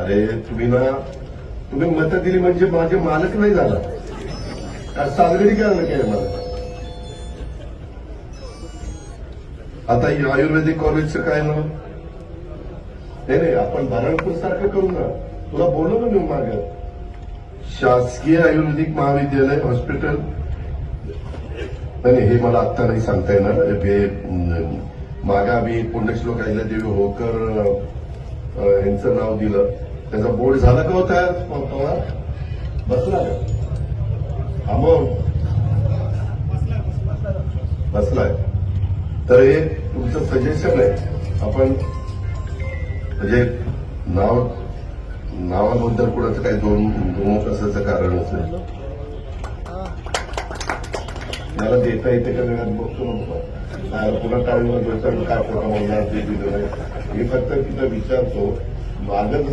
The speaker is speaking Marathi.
अरे तुम्ही मतं दिली म्हणजे माझे मालक नाही झाला का? साजरी करायला काय मला? आता आयुर्वेदिक कॉलेजचं काय ना? नाही आपण भरणपूर सारखं करू ना. तुला बोललो ना मी माग, शासकीय आयुर्वेदिक महाविद्यालय हॉस्पिटल. नाही हे मला आत्ता नाही सांगता येणार. मागा आम्ही पुण्यश्लोक अहिल्यादेवी होळकर यांचं नाव दिलं. त्याचा बोर्ड झाला का होता बसला का? मग बसलाय. तर हे तुमचं सजेशन आहे. आपण म्हणजे नावाबद्दल कुणाचं काही दोन असायचं कारण असेल. मला देता येते का वेळात बघतो ना. पुन्हा टाळीवर काय फोटा म्हणणार ते दिलं नाही. मी फक्त तिथं विचारतो मागं जसं